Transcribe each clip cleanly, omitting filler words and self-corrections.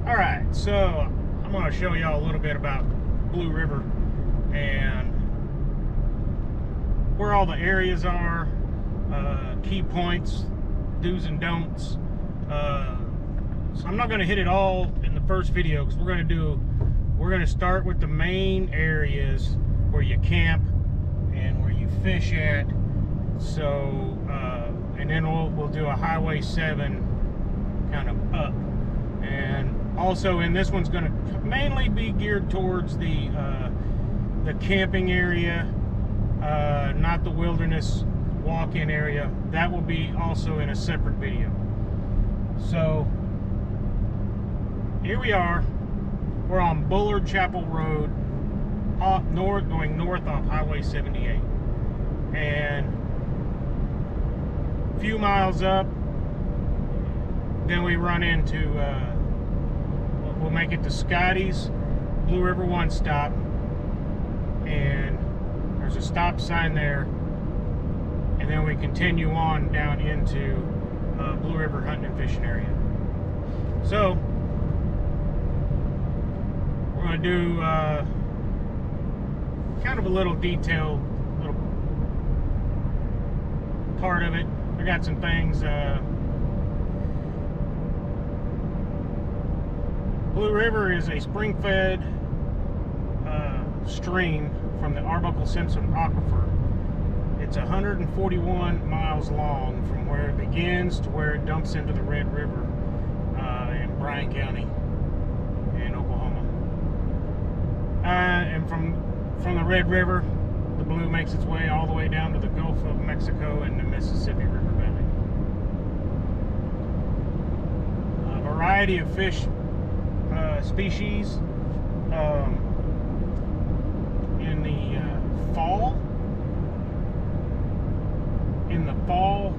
Alright, so I'm going to show y'all a little bit about Blue River and where all the areas are, key points, do's and don'ts. So I'm not going to hit it all in the first video because we're going to start with the main areas where you camp and where you fish at. So and then we'll do a Highway 7 kind of up. And also in this one's going to mainly be geared towards the camping area, not the wilderness walk-in area. That will be also in a separate video. So here we are. We're on Bullard Chapel Road, going north off Highway 78. And a few miles up, then we run into, we'll make it to Scotty's Blue River 1 stop. And there's a stop sign there. And then we continue on down into Blue River hunting and fishing area. So we're going to do kind of a little detailed little part of it. I got some things. Blue River is a spring-fed stream from the Arbuckle-Simpson Aquifer. It's 141 miles long from where it begins to where it dumps into the Red River in Bryan County in Oklahoma. And from the Red River, the blue makes its way all the way down to the Gulf of Mexico and the Mississippi River Valley. A variety of fish species. In the fall. In the fall,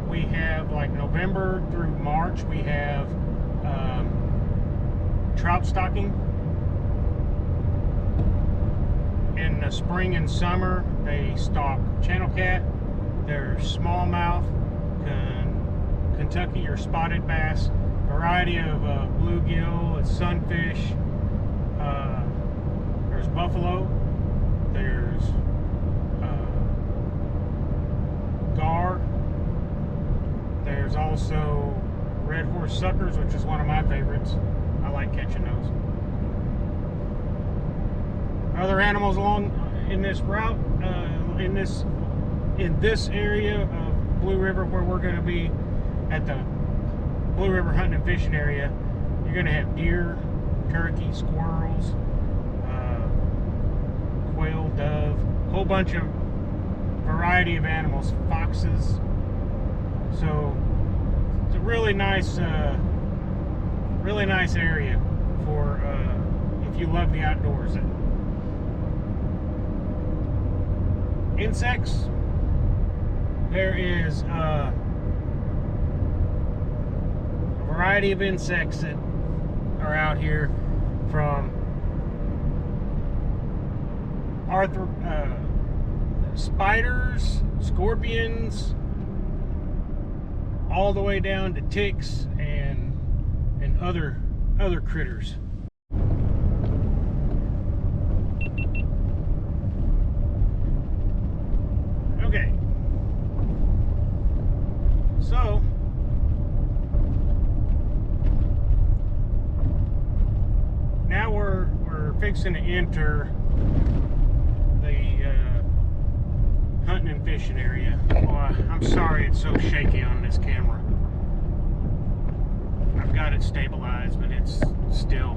we have, like November through March, we have trout stocking. In the spring and summer, they stock channel cat. There's smallmouth, Kentucky or spotted bass, variety of bluegill, sunfish. There's buffalo. There's gar. There's also red horse suckers, which is one of my favorites. I like catching those. Other animals along in this route, in this area of Blue River, where we're going to be at the Blue River hunting and fishing area, you're going to have deer, turkey, squirrels, quail, dove, a whole bunch of variety of animals, foxes. So it's a really nice area for if you love the outdoors. Insects, there is a variety of insects that are out here, from spiders, scorpions, all the way down to ticks and other critters. Okay, so now we're fixing to enter the hunting and fishing area. Oh, I'm sorry it's so shaky on this camera. I've got it stabilized, but it's still,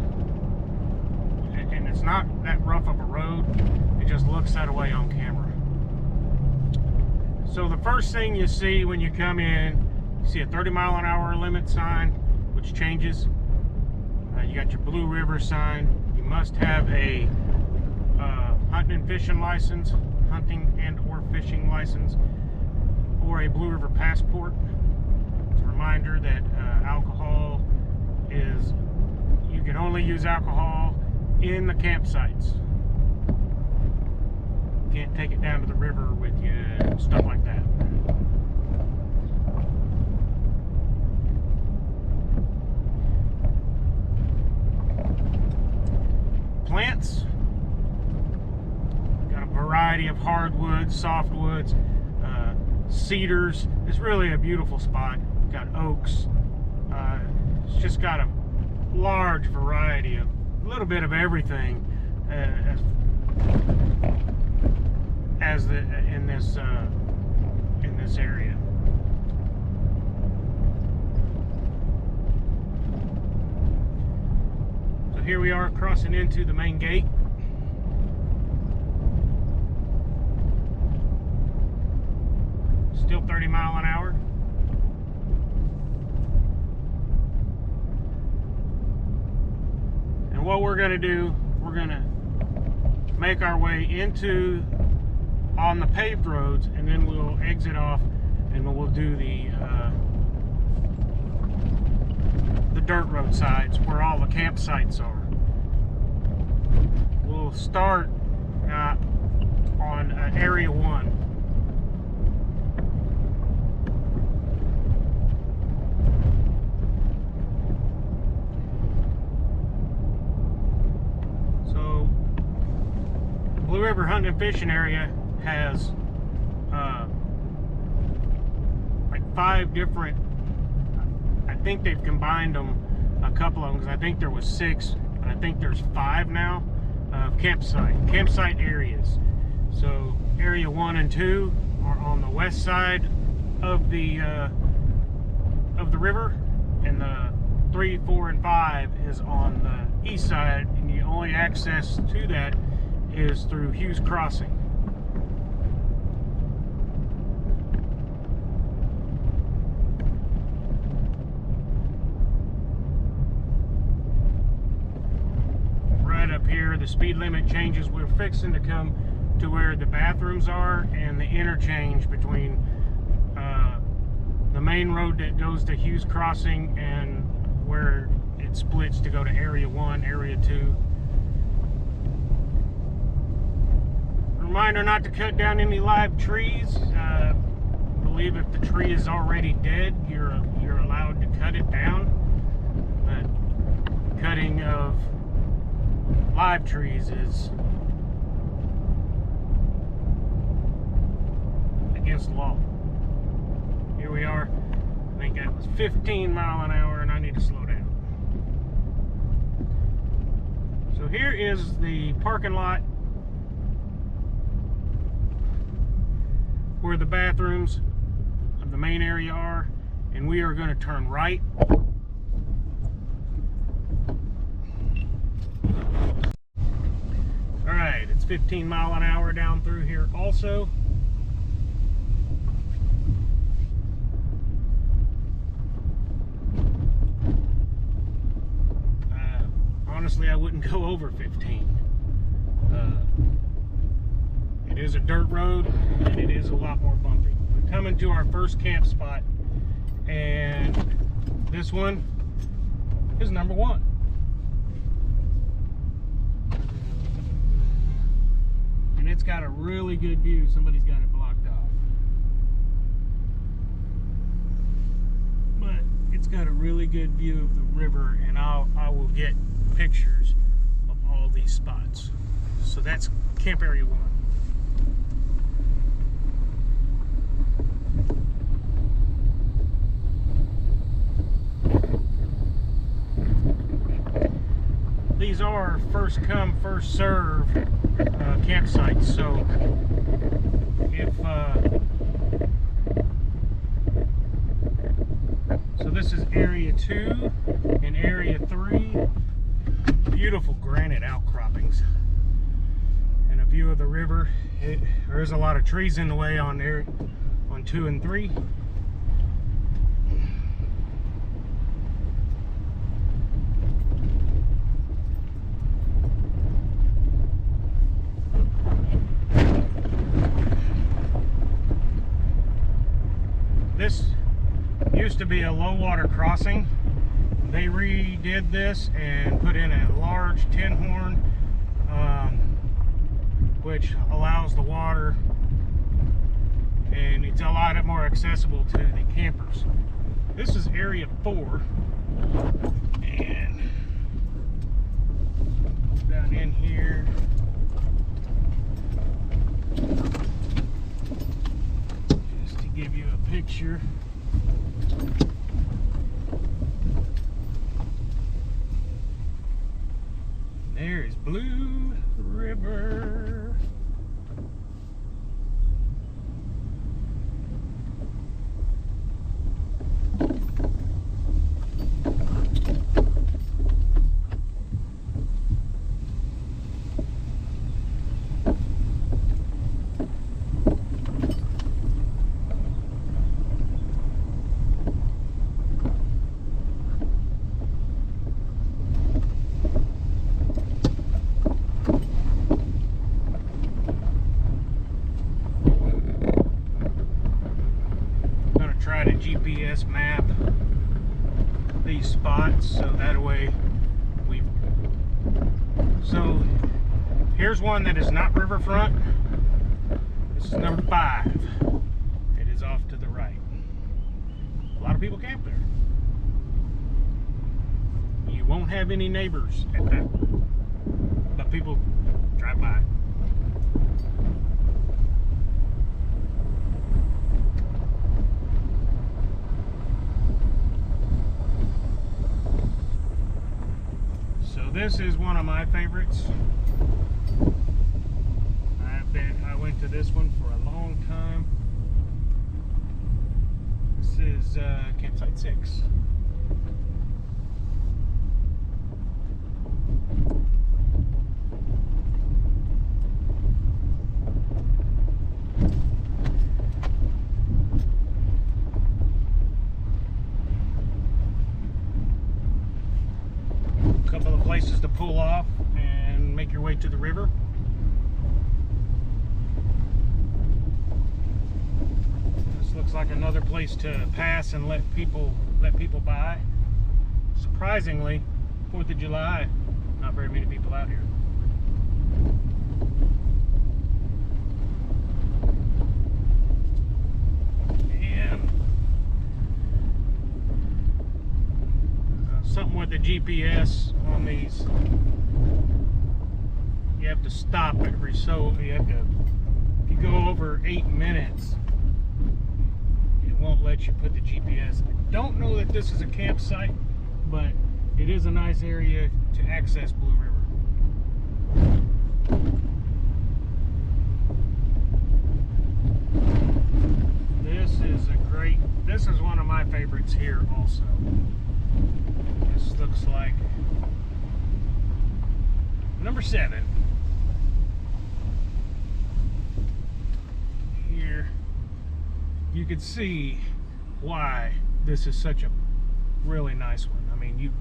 and it's not that rough of a road. It just looks that way on camera. So the first thing you see when you come in, you see a 30-mile-an-hour limit sign, which changes. You got your Blue River sign. You must have a hunting and fishing license, hunting and or fishing license, or a Blue River passport. It's a reminder that alcohol is, you can only use alcohol in the campsites. Can't take it down to the river with you, stuff like that. plants. Got a variety of hardwoods, softwoods, cedars. It's really a beautiful spot. Got oaks. It's just got a large variety of a little bit of everything in this area. So here we are crossing into the main gate. Still 30 miles an hour. And what we're going to do, we're going to make our way on the paved roads, and then we'll exit off and we'll do the dirt road sides where all the campsites are. We'll start on area 1. Blue River Hunting and Fishing Area has like 5 different, I think they've combined them, a couple of them, because I think there was 6, but I think there's 5 now, campsite areas. So area 1 and 2 are on the west side of the river, and the 3, 4, and 5 is on the east side, and the only access to that is through Hughes Crossing. Right up here, the speed limit changes. We're fixing to come to where the bathrooms are and the interchange between the main road that goes to Hughes Crossing and where it splits to go to Area 1, Area 2. Reminder not to cut down any live trees. I believe if the tree is already dead, you're allowed to cut it down. But cutting of live trees is against the law. Here we are. I think that was 15 miles an hour, and I need to slow down. So here is the parking lot where the bathrooms of the main area are, and we are going to turn right. Alright, it's 15 miles an hour down through here also. Honestly, I wouldn't go over 15. It is a dirt road, and it is a lot more bumpy. We're coming to our first camp spot, and this one is number 1. And it's got a really good view. Somebody's got it blocked off. But it's got a really good view of the river, and I will get pictures of all these spots. So that's Camp Area 1. These are first come, first serve campsites. So so this is area 2 and area 3. Beautiful granite outcroppings and a view of the river. There's a lot of trees in the way on 2 and 3. This used to be a low water crossing. They redid this and put in a large 10-horn, which allows the water, and it's a lot more accessible to the campers. This is area 4, and down in here here is Blue River. GPS map these spots so that way so here's one that is not riverfront. This is number 5. It is off to the right. A lot of people camp there. You won't have any neighbors at that one, but people drive by. This is one of my favorites. I went to this one for a long time. This is campsite 6. Couple of places to pull off and make your way to the river. This looks like another place to pass and let people by. Surprisingly, 4th of July, not very many people out here. Something with the GPS on these, you have to stop every so you have to, if you go over 8 minutes, it won't let you put the GPS. I don't know that this is a campsite, but it is a nice area to access Blue River. This is one of my favorites here also. This looks like number 7. Here you can see why this is such a really nice one. I mean, you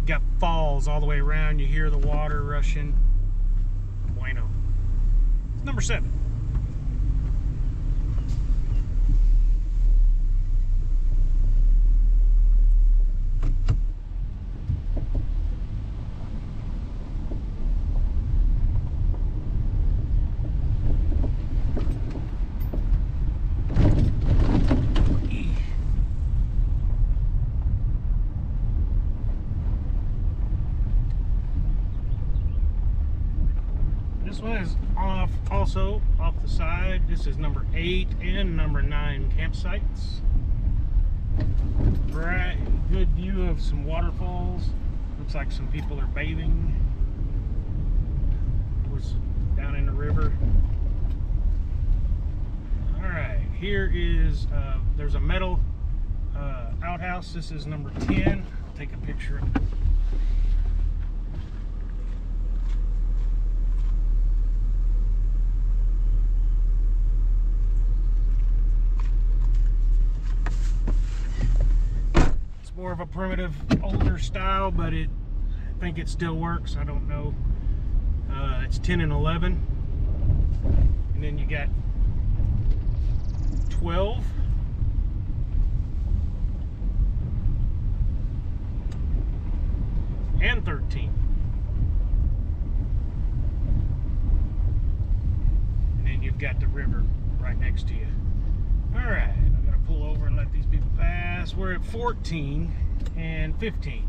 got falls all the way around, you hear the water rushing. Bueno. It's number 7. This one is also off the side. This is number 8 and number 9 campsites. Right, good view of some waterfalls. Looks like some people are bathing. It was down in the river. All right, here is there's a metal outhouse. This is number 10. I'll take a picture of it. More of a primitive, older style, but I think it still works. I don't know. It's 10 and 11, and then you got 12, and 13, and then you've got the river right next to you. All right. Pull over and let these people pass. We're at 14 and 15.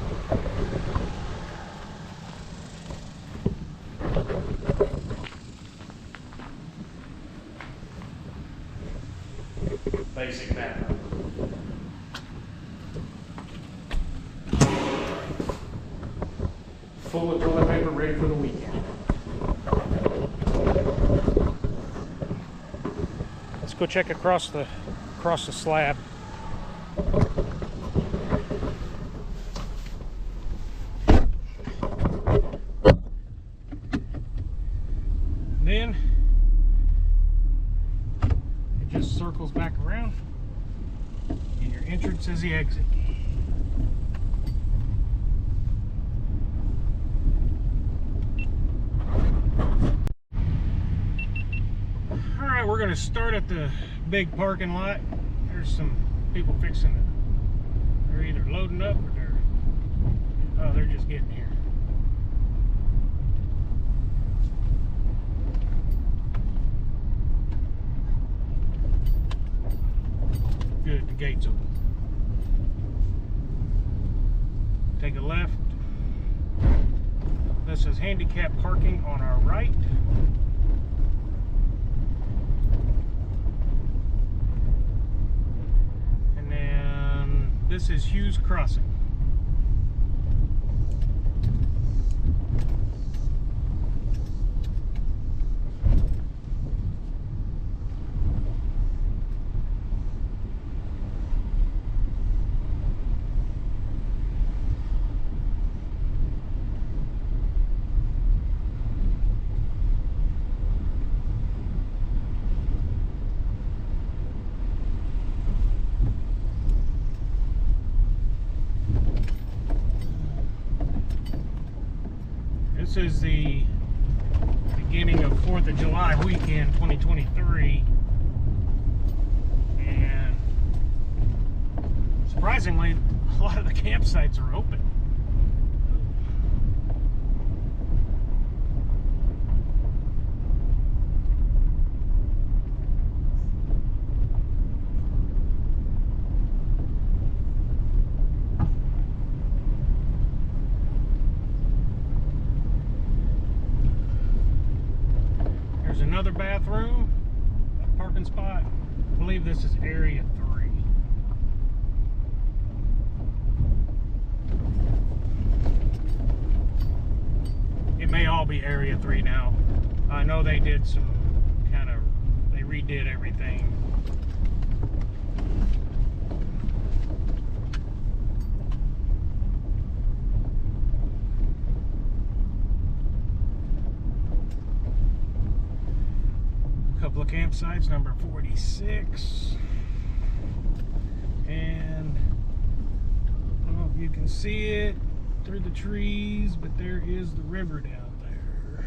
full of toilet paper, ready for the weekend. Let's go check across the slab. Then it just circles back around, and your entrance is the exit. Alright, we're going to start at the big parking lot. There's some people fixing it. They're either loading up or they're just getting here. Good, the gate's open. Take a left. This is handicap parking on our right. And then this is Hughes Crossing. This is the beginning of 4th of July weekend 2023, and surprisingly a lot of the campsites are open. Another bathroom, a parking spot. I believe this is area 3. It may all be area 3 now. I know they did some they redid everything. Couple of campsites, number 46, and I don't know if you can see it through the trees, but there is the river down there.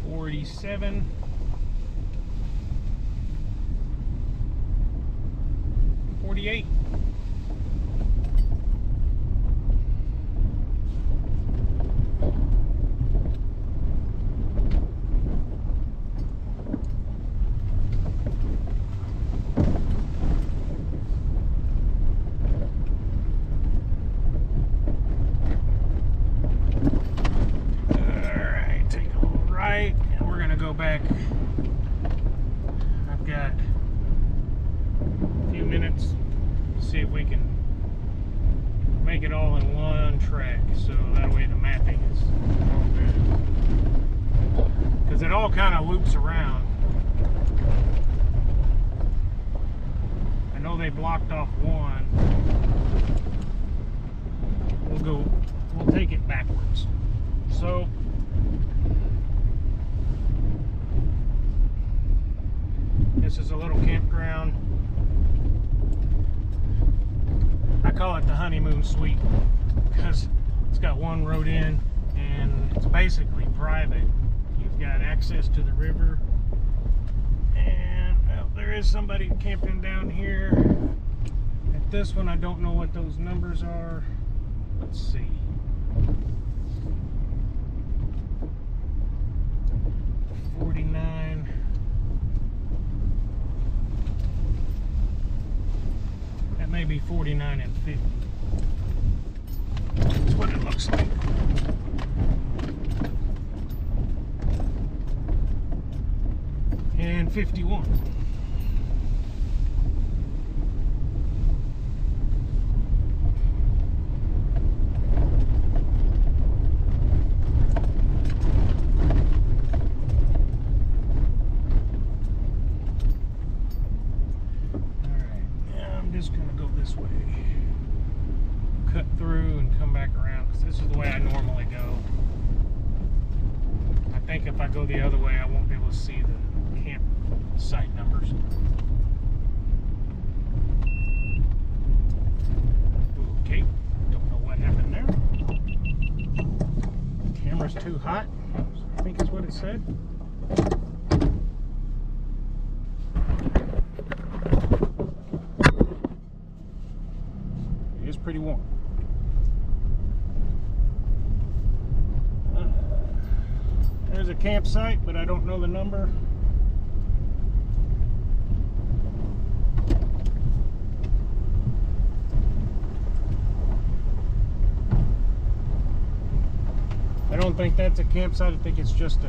'47. 48. Alright, take a right, and we're gonna go back. I've got a few minutes. See if we can make it all in one track, so that way the mapping is all good, because it all kind of loops around. I know they blocked off one. We'll take it backwards. So this is a little campground. I call it the honeymoon suite because it's got one road in and it's basically private. You've got access to the river, and well, there is somebody camping down here. At this one, I don't know what those numbers are. Let's see. $49. That may be $49 and $50. That's what it looks like. 151. Just gonna go this way, cut through and come back around, because this is the way I normally go. I think if I go the other way I won't be able to see the campsite numbers. Okay, don't know what happened there. Camera's too hot, I think is what it said. Pretty warm. There's a campsite, but I don't know the number. I don't think that's a campsite. I think it's just a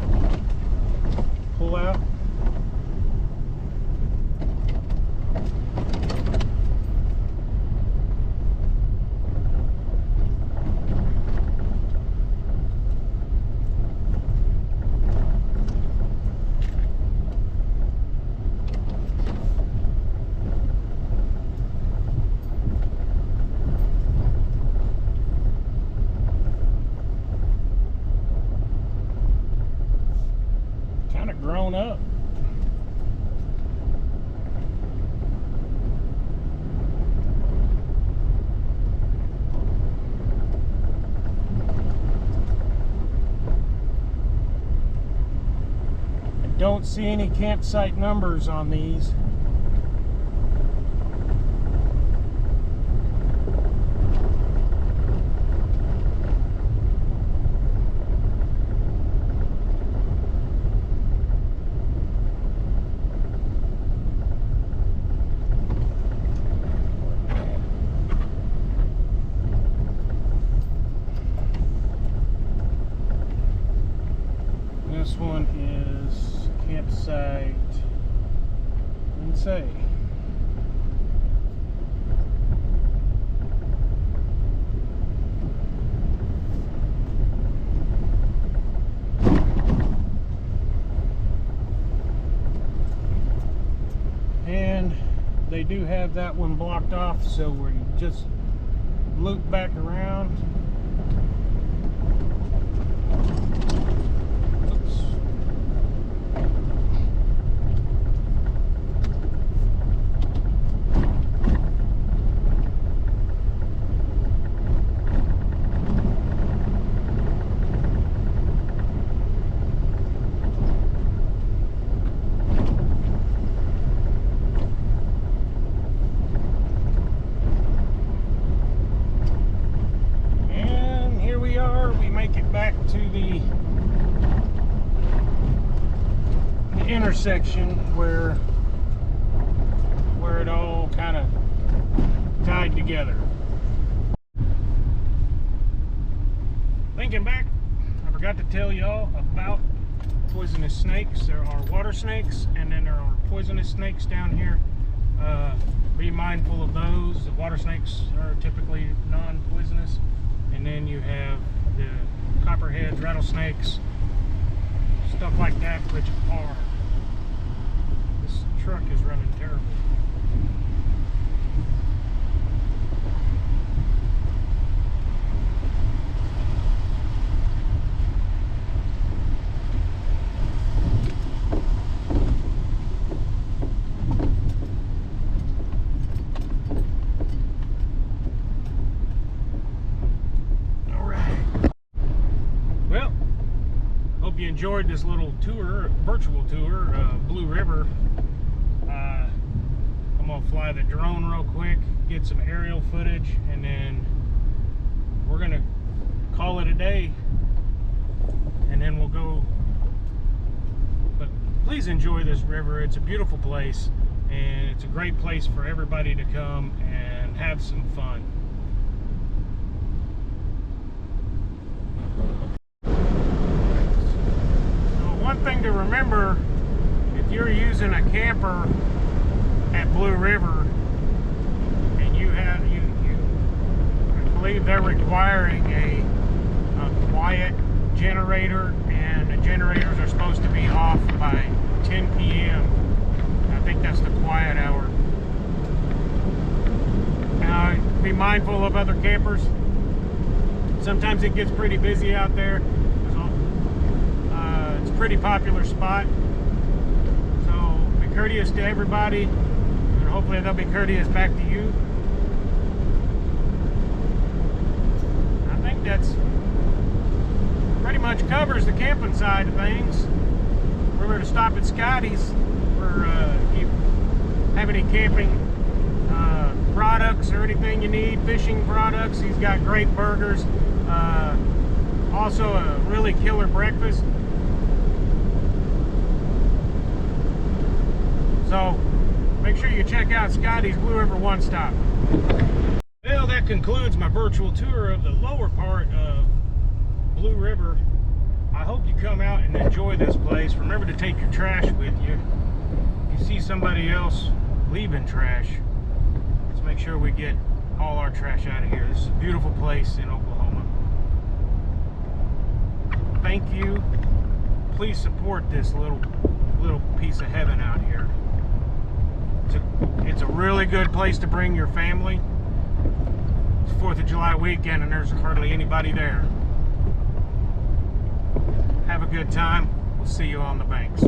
pull-out. Grown up. I don't see any campsite numbers on these. This one is campsite, didn't say. And they do have that one blocked off, so we just loop back around. To the intersection where it all kind of tied together. Thinking back, I forgot to tell y'all about poisonous snakes. There are water snakes, and then there are poisonous snakes down here. Be mindful of those. The water snakes are typically non-poisonous, and then you have the copperheads, rattlesnakes, stuff like that, which are. This truck is running terrible. You enjoyed this little tour, virtual tour of Blue River. I'm gonna fly the drone real quick, get some aerial footage, and then we're gonna call it a day, and then we'll go. But please enjoy this river. It's a beautiful place, and it's a great place for everybody to come and have some fun. One thing to remember, if you're using a camper at Blue River and you have I believe they're requiring a quiet generator, and the generators are supposed to be off by 10 p.m. I think that's the quiet hour. Now, be mindful of other campers. Sometimes it gets pretty busy out there. So, it's a pretty popular spot. So be courteous to everybody, and hopefully they'll be courteous back to you. I think that's pretty much covers the camping side of things. Remember to stop at Scotty's for if you have any camping products or anything you need, fishing products. He's got great burgers, also a really killer breakfast. So make sure you check out Scotty's Blue River One Stop. Well, that concludes my virtual tour of the lower part of Blue River. I hope you come out and enjoy this place. Remember to take your trash with you. If you see somebody else leaving trash, let's make sure we get all our trash out of here. This is a beautiful place in Oklahoma. Thank you. Please support this little piece of heaven out here. It's a really good place to bring your family. It's 4th of July weekend and there's hardly anybody there. Have a good time. We'll see you on the banks.